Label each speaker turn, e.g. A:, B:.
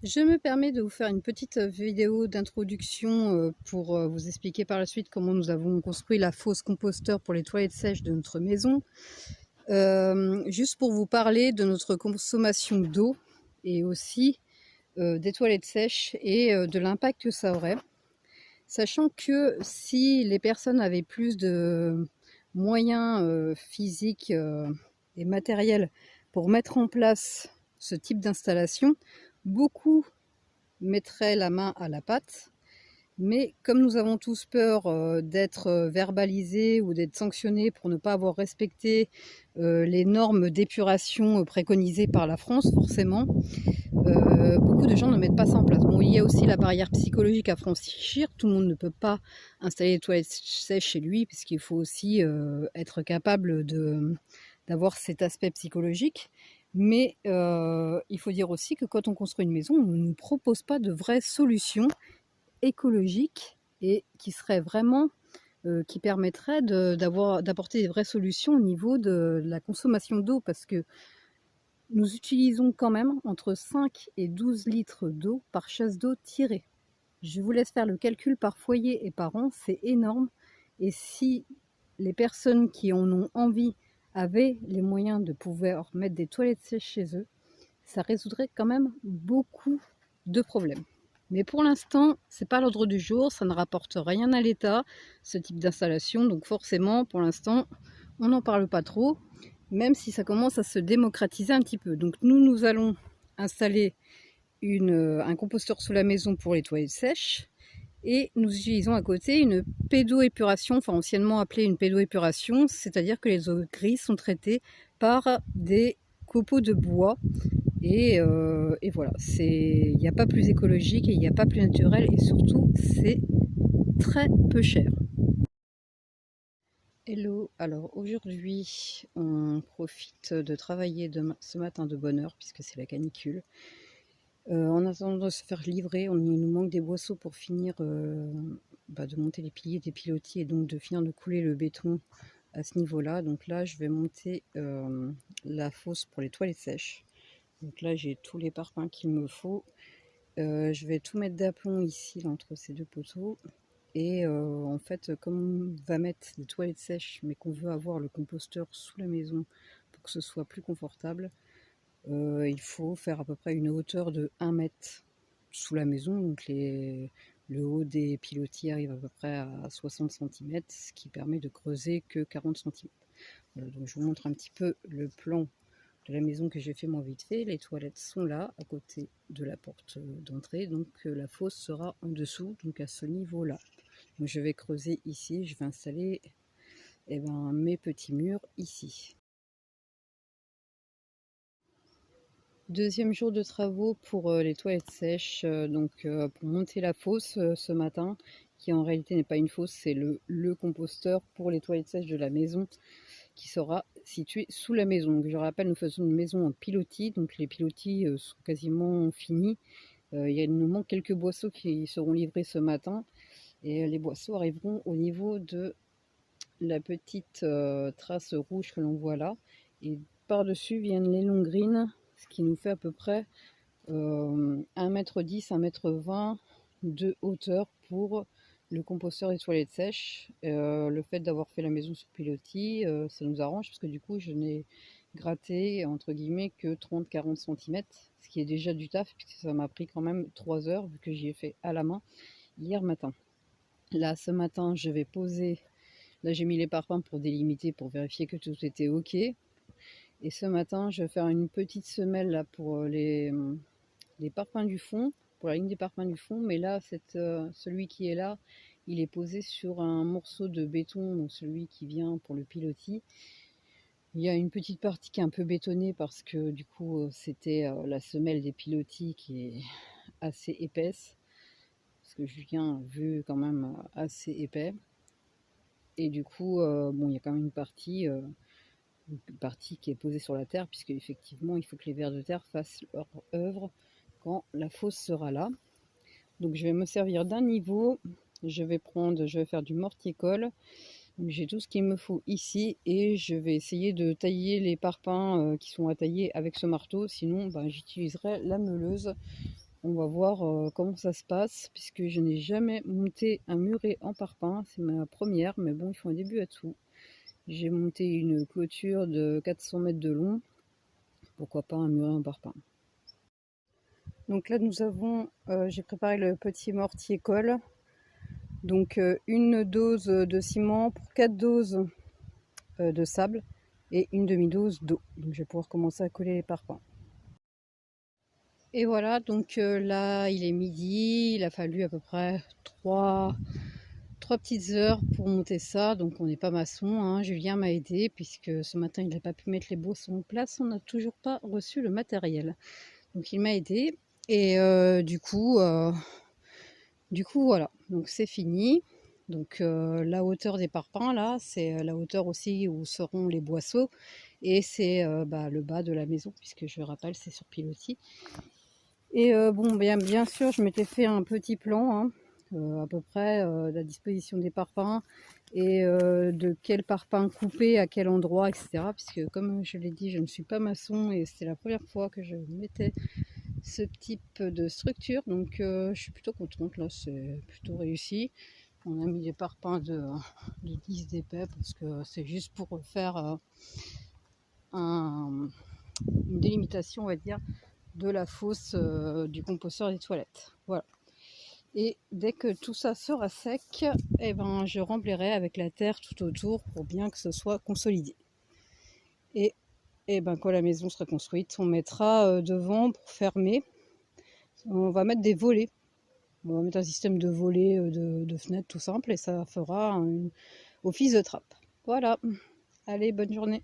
A: Je me permets de vous faire une petite vidéo d'introduction pour vous expliquer par la suite comment nous avons construit la fosse composteur pour les toilettes sèches de notre maison. Juste pour vous parler de notre consommation d'eau et aussi des toilettes sèches et de l'impact que ça aurait. Sachant que si les personnes avaient plus de moyens physiques et matériels pour mettre en place ce type d'installation, beaucoup mettraient la main à la pâte. Mais comme nous avons tous peur d'être verbalisés ou d'être sanctionnés pour ne pas avoir respecté les normes d'épuration préconisées par la France, forcément, beaucoup de gens ne mettent pas ça en place. Bon, il y a aussi la barrière psychologique à franchir. Tout le monde ne peut pas installer les toilettes sèches chez lui, puisqu'il faut aussi être capable d'avoir cet aspect psychologique. Mais il faut dire aussi que quand on construit une maison, on ne nous propose pas de vraies solutions écologiques et qui seraient vraiment qui permettraient d'apporter des vraies solutions au niveau de la consommation d'eau, parce que nous utilisons quand même entre 5 et 12 litres d'eau par chasse d'eau tirée. Je vous laisse faire le calcul par foyer et par an, c'est énorme. Et si les personnes qui en ont envie avaient les moyens de pouvoir mettre des toilettes sèches chez eux, ça résoudrait quand même beaucoup de problèmes. Mais pour l'instant, c'est pas l'ordre du jour, ça ne rapporte rien à l'État, ce type d'installation. Donc forcément, pour l'instant, on n'en parle pas trop, même si ça commence à se démocratiser un petit peu. Donc nous allons installer un composteur sous la maison pour les toilettes sèches. Et nous utilisons à côté une pédoépuration, enfin anciennement appelée une pédoépuration, c'est-à-dire que les eaux grises sont traitées par des copeaux de bois. Et voilà, il n'y a pas plus écologique et il n'y a pas plus naturel, et surtout c'est très peu cher. Hello, alors aujourd'hui on profite de travailler ce matin de bonne heure puisque c'est la canicule. En attendant de se faire livrer, il nous manque des boisseaux pour finir de monter les piliers des pilotis et donc de finir de couler le béton à ce niveau-là. Donc là je vais monter la fosse pour les toilettes sèches. Donc là j'ai tous les parpaings qu'il me faut. Je vais tout mettre d'aplomb ici là, entre ces deux poteaux. Et en fait, comme on va mettre des toilettes sèches, mais qu'on veut avoir le composteur sous la maison pour que ce soit plus confortable, il faut faire à peu près une hauteur de 1 mètre sous la maison. Donc le haut des pilotis arrive à peu près à 60 cm, ce qui permet de creuser que 40 cm. Voilà, donc je vous montre un petit peu le plan de la maison que j'ai fait moi vite fait. Les toilettes sont là, à côté de la porte d'entrée. Donc la fosse sera en dessous, donc à ce niveau-là. Donc je vais creuser ici, je vais installer mes petits murs ici. Deuxième jour de travaux pour les toilettes sèches, pour monter la fosse ce matin, qui en réalité n'est pas une fosse, c'est le composteur pour les toilettes sèches de la maison, qui sera situé sous la maison. Donc, je rappelle, nous faisons une maison en pilotis, donc les pilotis sont quasiment finis. Il nous manque quelques boisseaux qui seront livrés ce matin, et les boisseaux arriveront au niveau de la petite trace rouge que l'on voit là, et par-dessus viennent les longs greens, ce qui nous fait à peu près 1,10 m, 1,20 m de hauteur pour le composteur et toilettes sèches. Le fait d'avoir fait la maison sur pilotis, ça nous arrange parce que du coup je n'ai gratté entre guillemets que 30-40 cm, ce qui est déjà du taf puisque ça m'a pris quand même 3 heures vu que j'y ai fait à la main hier matin. Là ce matin je vais poser, là j'ai mis les parpaings pour délimiter, pour vérifier que tout était ok. Et ce matin je vais faire une petite semelle là pour les parpaings du fond, pour la ligne des parpaings du fond, mais là celui qui est là, il est posé sur un morceau de béton, donc celui qui vient pour le pilotis. Il y a une petite partie qui est un peu bétonnée parce que du coup c'était la semelle des pilotis qui est assez épaisse, parce que Julien a vu quand même assez épais. Et du coup, bon, il y a quand même une partie qui est posée sur la terre, puisque effectivement, il faut que les vers de terre fassent leur œuvre quand la fosse sera là. Donc, je vais me servir d'un niveau. Je vais faire du mortier-colle. J'ai tout ce qu'il me faut ici et je vais essayer de tailler les parpaings qui sont à tailler avec ce marteau. Sinon, j'utiliserai la meuleuse on va voir comment ça se passe, puisque je n'ai jamais monté un muret en parpaing, c'est ma première, mais bon, il faut un début à tout. J'ai monté une clôture de 400 mètres de long, pourquoi pas un muret en parpaing. Donc là nous avons, j'ai préparé le petit mortier colle, donc une dose de ciment pour 4 doses de sable et une demi-dose d'eau. Donc je vais pouvoir commencer à coller les parpaings. Et voilà, donc là il est midi, il a fallu à peu près 3 petites heures pour monter ça, donc on n'est pas maçon, hein. Julien m'a aidé puisque ce matin il n'a pas pu mettre les bossons en place, on n'a toujours pas reçu le matériel. Donc il m'a aidé et du coup voilà, donc c'est fini. Donc la hauteur des parpaings là, c'est la hauteur aussi où seront les boisseaux et c'est le bas de la maison puisque je rappelle c'est sur pilotis. Et bon, bien sûr, je m'étais fait un petit plan, hein, à peu près la disposition des parpaings et de quel parpaing couper à quel endroit, etc. Puisque comme je l'ai dit, je ne suis pas maçon et c'est la première fois que je mettais ce type de structure. Donc je suis plutôt contente, là, c'est plutôt réussi. On a mis des parpaings de 10 d'épais parce que c'est juste pour faire une délimitation, on va dire, de la fosse du composteur des toilettes. Voilà. Et dès que tout ça sera sec, eh ben, je remplirai avec la terre tout autour pour bien que ce soit consolidé. Et ben, quand la maison sera construite, on mettra devant pour fermer. On va mettre des volets. On va mettre un système de volets, de fenêtres tout simple et ça fera un office de trappe. Voilà. Allez, bonne journée.